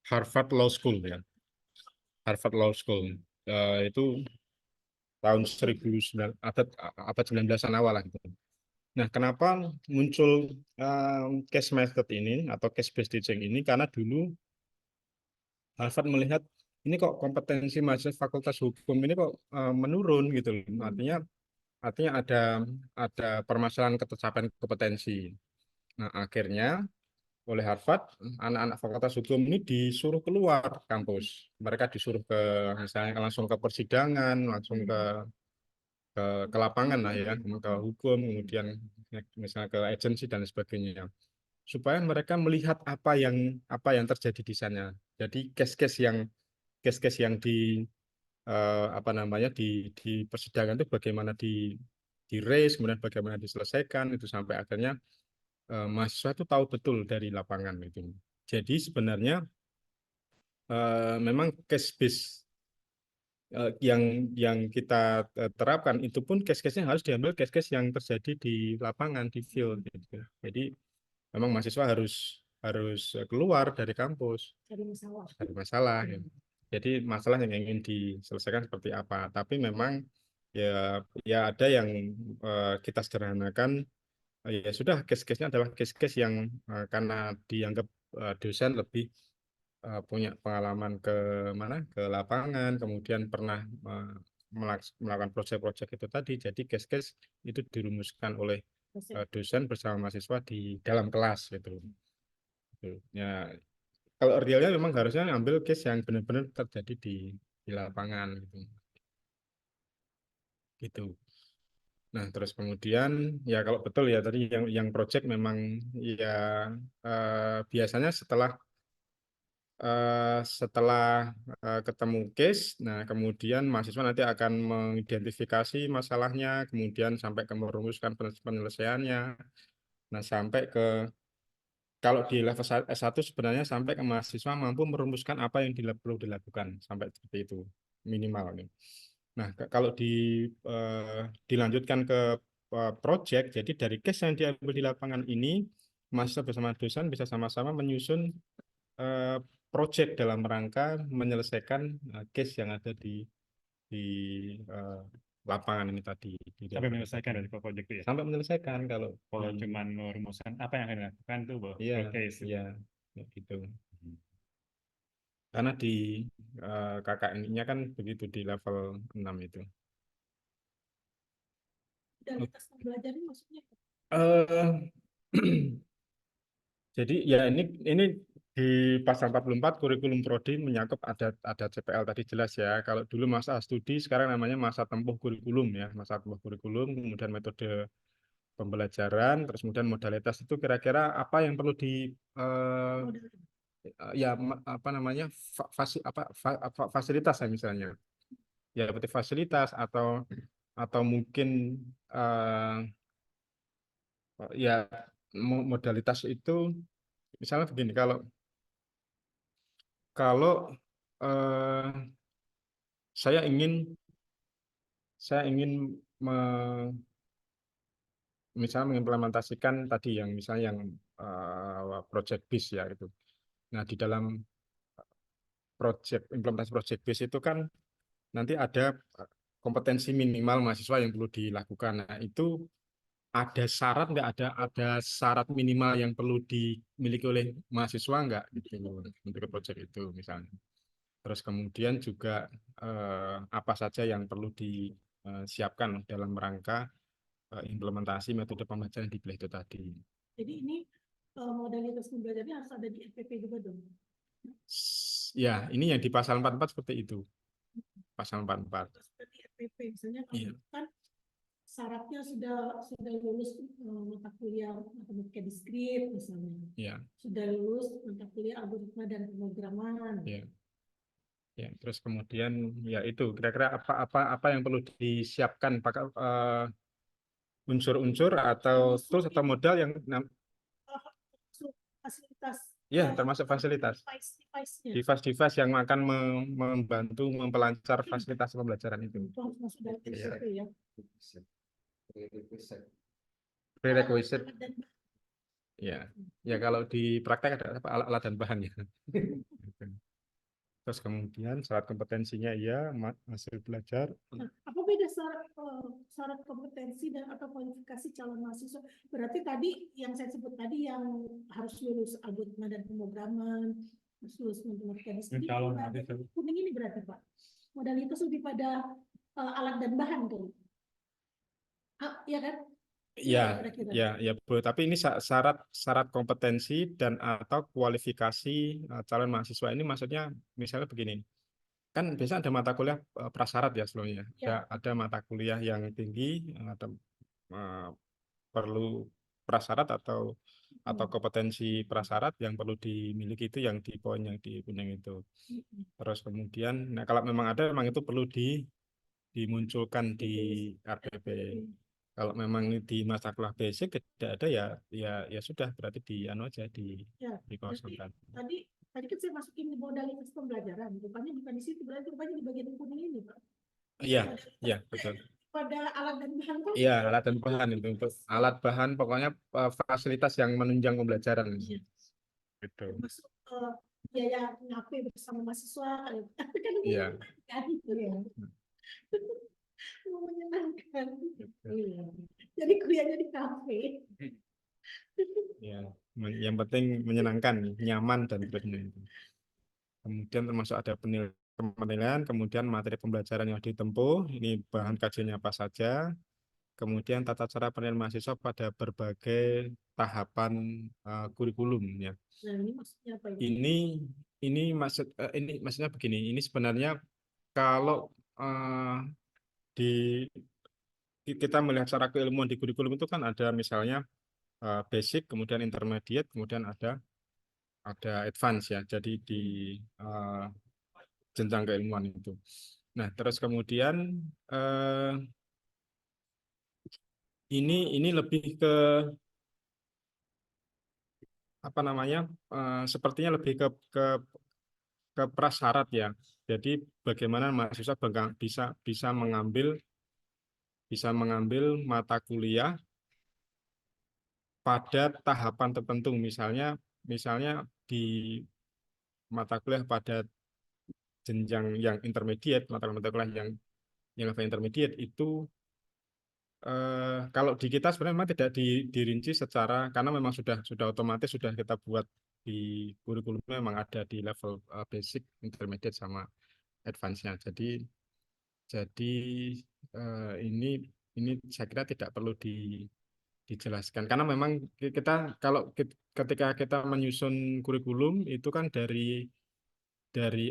Harvard Law School ya. Harvard Law School itu tahun 19 abad 19-an awal lah gitu. Nah, kenapa muncul case method ini atau case based teaching ini? Karena dulu Harvard melihat ini kok kompetensi mahasiswa Fakultas Hukum ini kok menurun gitu loh. Artinya ada permasalahan ketercapaian kompetensi. Nah, akhirnya oleh Harvard, anak-anak Fakultas Hukum ini disuruh keluar kampus. Mereka disuruh ke misalnya langsung ke persidangan, langsung ke lapangan lah ya, ke hukum, kemudian misalnya ke agensi dan sebagainya. Supaya mereka melihat apa yang terjadi di sana. Jadi case-case yang apa namanya di persidangan itu bagaimana di raise, kemudian bagaimana diselesaikan itu sampai akhirnya mahasiswa itu tahu betul dari lapangan itu. Jadi sebenarnya memang case base yang kita terapkan itu pun case-case-nya harus diambil case-case yang terjadi di lapangan di field gitu. Jadi memang mahasiswa harus keluar dari kampus cari masalah ya. Jadi masalah yang ingin diselesaikan seperti apa. Tapi memang ya ada yang kita sederhanakan. Ya sudah, case-case-nya adalah case-case yang karena dianggap dosen lebih punya pengalaman ke lapangan, kemudian pernah melakukan proyek-proyek itu tadi. Jadi case-case itu dirumuskan oleh dosen bersama mahasiswa di dalam kelas gitu. Ya, kalau realnya memang harusnya ambil case yang benar-benar terjadi di lapangan gitu. Gitu. Nah, terus kemudian ya kalau betul ya tadi yang project memang ya biasanya ketemu case, nah kemudian mahasiswa nanti akan mengidentifikasi masalahnya, kemudian sampai ke merumuskan penyelesaiannya. Nah, sampai ke kalau di level S1 sebenarnya sampai ke mahasiswa mampu merumuskan apa yang perlu dilakukan sampai seperti itu minimal nih. Nah, kalau dilanjutkan ke project, jadi dari case yang diambil di lapangan ini, mahasiswa bersama dosen bisa sama-sama menyusun eh, project dalam rangka menyelesaikan case yang ada di eh, lapangan ini tadi. Sampai menyelesaikan dari project itu ya. Sampai menyelesaikan kalau Kalau cuman merumuskan apa yang akan dilakukan tuh iya, case. iya, gitu. Karena di KKN-nya kan begitu di level 6 itu. Modalitas pembelajaran maksudnya Eh Jadi ya ini di pasal 44 kurikulum prodi menyangkut ada CPL tadi jelas ya. Kalau dulu masa studi, sekarang namanya masa tempuh kurikulum ya, masa tempuh kurikulum, kemudian metode pembelajaran, terus kemudian modalitas itu kira-kira apa yang perlu eh, ya apa namanya fasilitas ya misalnya. Ya seperti fasilitas atau mungkin eh, ya modalitas itu misalnya begini kalau eh, saya ingin misalnya mengimplementasikan tadi yang misalnya yang project base ya itu. Nah, di dalam implementasi project base itu kan nanti ada kompetensi minimal mahasiswa yang perlu dilakukan. Nah, itu ada syarat nggak, ada syarat minimal yang perlu dimiliki oleh mahasiswa nggak gitu untuk project itu misalnya. Terus kemudian juga apa saja yang perlu disiapkan dalam rangka implementasi metode pembelajaran di itu tadi. Jadi ini modalitas pembelajarannya harus ada di FPP juga dong. Ya, ini yang di pasal 44 seperti itu. Pasal 44. Seperti FPP misalnya kalau Iya. kan syaratnya sudah lulus mata kuliah matematika diskrit misalnya. Iya. Sudah lulus mata kuliah algoritma dan pemrograman. Iya. Ya, terus kemudian ya itu kira-kira apa yang perlu disiapkan pakai unsur-unsur atau tools atau modal yang Fasilitas ya termasuk fasilitas device-nya. device yang akan membantu mempelancar fasilitas pembelajaran itu. Itu harus masuk dalam Iya. FPP ya. Prerequisite. Ya, ya kalau di praktek ada apa alat dan bahannya. Terus kemudian syarat kompetensinya ya hasil belajar. Nah, apa beda syarat kompetensi dan atau kualifikasi calon mahasiswa? Berarti tadi yang saya sebut tadi yang harus lulus algoritma dan pemrograman, harus lulus matematika diskrit. Calon mahasiswa. Kuning ini berarti Pak. Modalitas lebih pada alat dan bahan tuh. Ya kan? Ya, Kira-kira. ya, boleh. Tapi ini syarat kompetensi dan atau kualifikasi calon mahasiswa ini maksudnya misalnya begini. Kan biasanya ada mata kuliah prasyarat ya sebelumnya. Ya. Ada mata kuliah yang tinggi, ada perlu prasyarat atau kompetensi prasyarat yang perlu dimiliki itu yang di poin yang di kuning itu. Terus kemudian, nah kalau memang ada, memang itu perlu dimunculkan di RPP. Kalau memang di mata kuliah basic tidak ada ya sudah berarti aja dikosongkan. Tadi kan saya masukin di modalitas pembelajaran, rupanya bukan di situ, berarti rupanya di bagian kuning ini Pak. Iya, betul. Pada alat dan bahan tuh. Iya, alat dan bahan itu untuk alat bahan pokoknya fasilitas yang menunjang pembelajaran. Iya. Gitu. Masuk biaya ngafe bersama mahasiswa, tapi kan Iya. kan gitu ya. Menyenangkan. Gitu. Iya. Jadi kuliahnya di kafe. Ya, yang penting menyenangkan, nyaman dan sebagainya. Kemudian termasuk ada penilaian, kemudian materi pembelajaran yang ditempuh, ini bahan kajiannya apa saja, kemudian tata cara penilaian mahasiswa pada berbagai tahapan kurikulum ya. Nah, ini maksudnya apa ini? Ini maksudnya begini, ini sebenarnya kalau kita melihat secara keilmuan di kurikulum itu kan ada misalnya basic, kemudian intermediate, kemudian ada advance ya. Jadi di jenjang keilmuan itu. Nah, terus kemudian ini lebih ke apa namanya? Sepertinya lebih ke prasyarat ya. Jadi bagaimana mahasiswa bisa mengambil mata kuliah pada tahapan tertentu, misalnya di mata kuliah pada jenjang yang intermediate, mata kuliah yang level intermediate itu kalau di kita sebenarnya memang tidak dirinci secara, karena memang sudah otomatis sudah kita buat di kurikulumnya, memang ada di level basic, intermediate sama advance-nya. Jadi ini saya kira tidak perlu dijelaskan, karena memang kita ketika kita menyusun kurikulum itu kan dari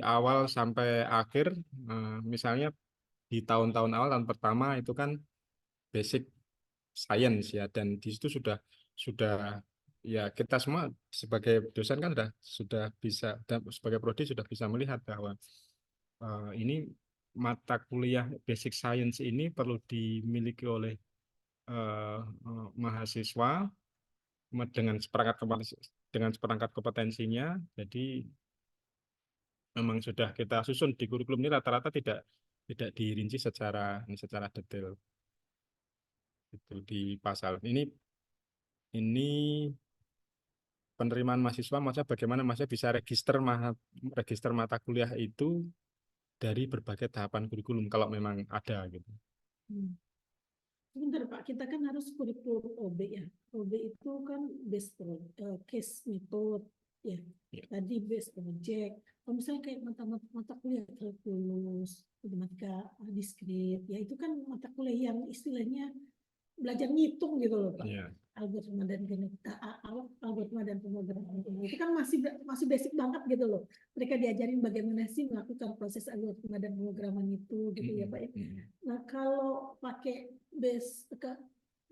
awal sampai akhir, misalnya di tahun-tahun awal, tahun pertama itu kan basic science ya, dan di situ sudah ya kita semua sebagai dosen kan sudah bisa, dan sebagai prodi sudah bisa melihat bahwa ini mata kuliah basic science ini perlu dimiliki oleh mahasiswa dengan seperangkat kompetensinya. Jadi memang sudah kita susun di kurikulum ini, rata-rata tidak dirinci secara detail itu di pasal ini penerimaan mahasiswa, maksudnya bagaimana mahasiswa bisa register mata kuliah itu dari berbagai tahapan kurikulum kalau memang ada gitu. Sebentar Pak, kita kan harus kurikulum OB ya. OB itu kan based case method ya. Tadi based project. Kalau misalnya kayak mata kuliah kalkulus, matematika diskrit, ya itu kan mata kuliah yang istilahnya belajar ngitung gitu loh Pak. Yeah. Algoritma dan pemrograman itu kan masih basic banget gitu loh. Mereka diajarin bagaimana sih melakukan proses algoritma dan pemrograman itu gitu ya Pak. Nah kalau pakai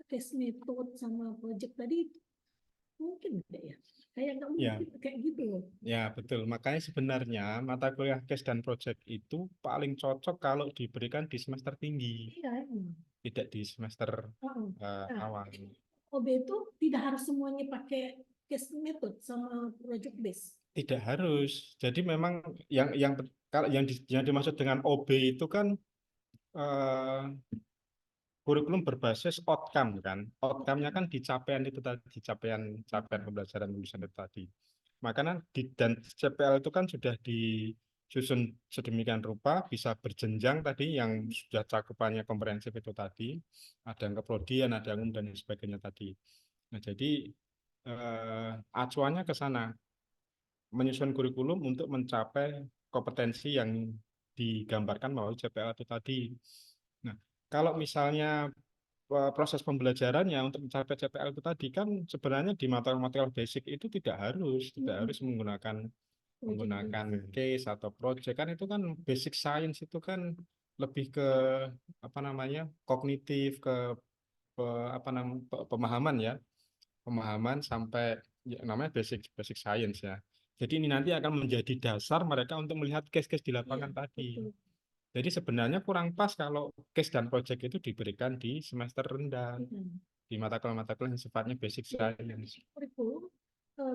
case method sama project tadi mungkin enggak ya? Kayak nggak mungkin kayak gitu loh. Ya betul. Makanya sebenarnya mata kuliah case dan project itu paling cocok kalau diberikan di semester tinggi. Iya. Tidak di semester awal. OB itu tidak harus semuanya pakai case method sama project base. Tidak harus. Jadi memang yang dimaksud dengan OB itu kan kurikulum berbasis outcome kan. Outcome-nya kan di capaian itu tadi, capaian pembelajaran lulusan itu tadi. Makanya dan CPL itu kan sudah susun sedemikian rupa, bisa berjenjang tadi yang sudah cakupannya komprehensif itu tadi, ada yang keprodian, ada yang umum dan sebagainya tadi. Nah, jadi acuannya ke sana, menyusun kurikulum untuk mencapai kompetensi yang digambarkan melalui CPL itu tadi. Nah, kalau misalnya proses pembelajarannya untuk mencapai CPL itu tadi kan sebenarnya di material basic itu tidak harus menggunakan case atau project, kan itu kan basic science itu kan lebih ke apa namanya kognitif, ke pemahaman ya, pemahaman sampai ya, namanya basic science ya. Jadi ini nanti akan menjadi dasar mereka untuk melihat case-case di lapangan tadi. betul. Jadi sebenarnya kurang pas kalau case dan project itu diberikan di semester rendah, di mata kuliah yang sifatnya basic science. Kurikulum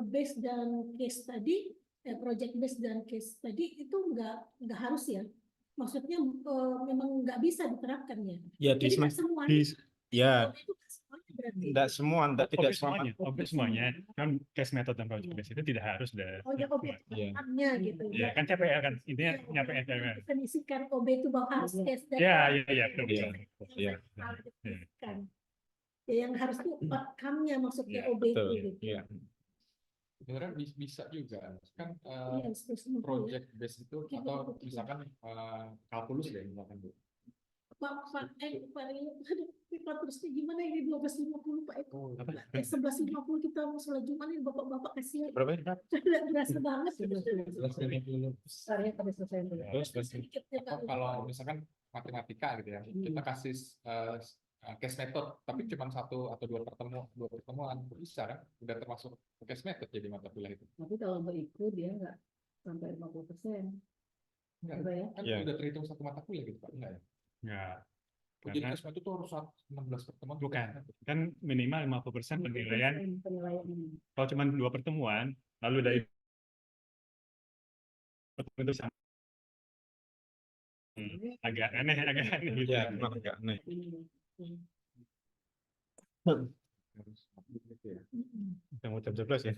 base dan case tadi, project base dan case tadi itu nggak harus ya. Maksudnya memang nggak bisa diterapkan ya. Ya di Jadi nggak semester semua ya itu nggak semuanya berarti. tidak Semuanya, semua. objek semuanya. Kan case method dan project base itu tidak harus deh. Oh ya objeknya gitu. Ya kan CPL kan intinya nyampe CPL. Definisikan OB itu bang harus case dan Ya, betul. Iya. Iya. definisikan. Ya yang harus itu outcome-nya maksudnya Iya, OB itu Betul. gitu. Iya. Sebenarnya bisa juga kan Iya, seperti project base itu Oke, atau oke. misalkan kalkulus deh misalkan Bu. Pak Rio, aduh, Pak terusnya gimana ini 12.50 Pak Eko? 11.50 kita mau sholat Jumat ini bapak-bapak kasihan. Berapa ini, Pak? Tidak berasa banget. Saya pada selesai dulu. Sedikit ya, Atau Pak. kalau misalkan matematika gitu ya, kita kasih case method tapi cuma 1 atau 2 pertemuan bisa kan udah termasuk case method jadi mata kuliah itu. Tapi kalau berikut dia nggak sampai 50%. Enggak, Apa ya? kan Iya. udah terhitung satu mata kuliah gitu Pak, enggak ya? Ya, Jadi karena case method itu harus 16 pertemuan. bukan. Kan minimal 50% penilaian. Penilaian ini. Kalau cuma 2 pertemuan, lalu dari pertemuan itu sama. Agak aneh gitu. Ya, memang agak aneh. Harus gitu ya. Kita mau jam 11 ya.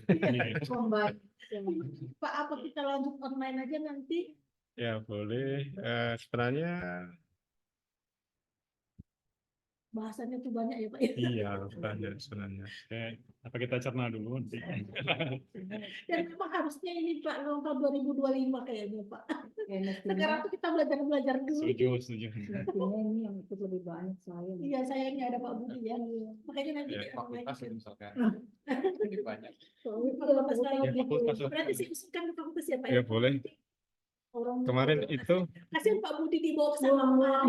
Combine. Pak, apa kita lanjut online aja nanti? Ya, boleh. Sebenarnya Bahasannya tuh banyak ya Pak. Ya? iya, sebenarnya. Oke, apa kita cerna dulu nanti? Dan memang harusnya ini Pak tahun 2025 kayaknya Pak. Kayak Sekarang tuh kita belajar dulu. Setuju. mestinya ini yang ikut lebih banyak saya. Iya sayangnya ada Pak Budi ya. Makanya nanti Ya, di online. Fakultas itu misalkan ini banyak. Fakultas lain Ya, gitu. fakultas. Berarti sih usulkan ke fakultas ya Pak. Ya, boleh. Orang Kemarin itu kasihan Pak Budi dibawa ke sana.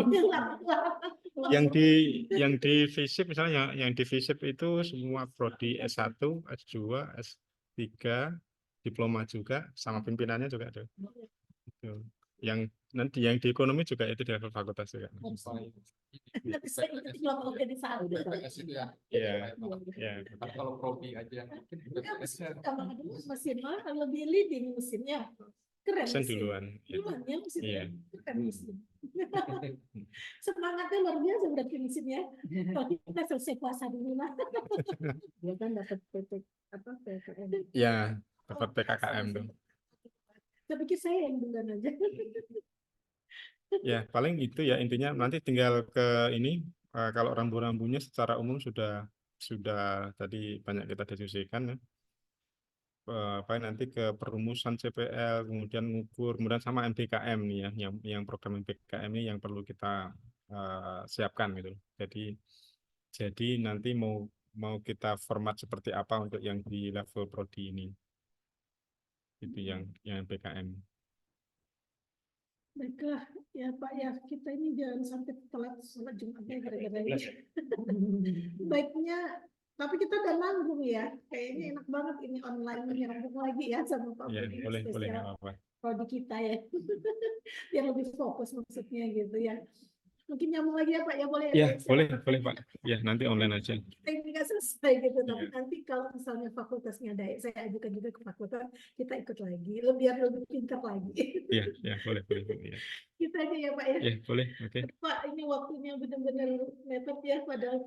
yang di FISIP misalnya yang di FISIP itu semua prodi S1, S2, S3, diploma juga sama pimpinannya juga ada. Itu. Yang nanti yang di ekonomi juga itu di level fakultas juga. Nanti saya tinggal organisasi. BPS itu ya. Iya. Ya. Kan kalau prodi aja yang mungkin BPS Kalau ada mesin mah kalau di leading mesinnya keren. Sen mesin. duluan. Ya. Duluan ya mesinnya. Iya. Keren mesin. Semangatnya luar biasa berarti mesinnya. Kalau kita selesai puasa dulu lah. Dia kan dapat PT apa PKM. Ya, dapat PKKM tuh. Saya pikir saya yang duluan aja. Ya, paling itu ya intinya nanti tinggal ke ini kalau rambu-rambunya secara umum sudah tadi banyak kita diskusikan ya. Apa nanti ke perumusan CPL, kemudian ngukur, kemudian sama MBKM nih ya, yang program MBKM ini yang perlu kita siapkan gitu. Jadi nanti mau kita format seperti apa untuk yang di level prodi ini. Itu yang MBKM. Baiklah ya Pak ya, kita ini jangan sampai telat sholat Jumatnya gara-gara ini. Baiknya, tapi kita udah nanggung ya. Kayaknya enak banget ini online menyambung lagi ya sama Pak Ya, Budi. boleh Spesial nggak apa-apa. prodi kita ya. Biar lebih fokus maksudnya gitu ya. Mungkin nyambung lagi ya Pak ya, boleh Ya, ya? boleh Pak. Ya, nanti online aja. Ini nggak selesai gitu, tapi Iya. nanti kalau misalnya fakultasnya ada, saya ajukan juga ke fakultas, kita ikut lagi, biar lebih pintar lagi. Ya, boleh. Ya. Kita aja ya Pak ya. Ya, boleh. Oke. Pak, ini waktunya benar-benar mepet ya, padahal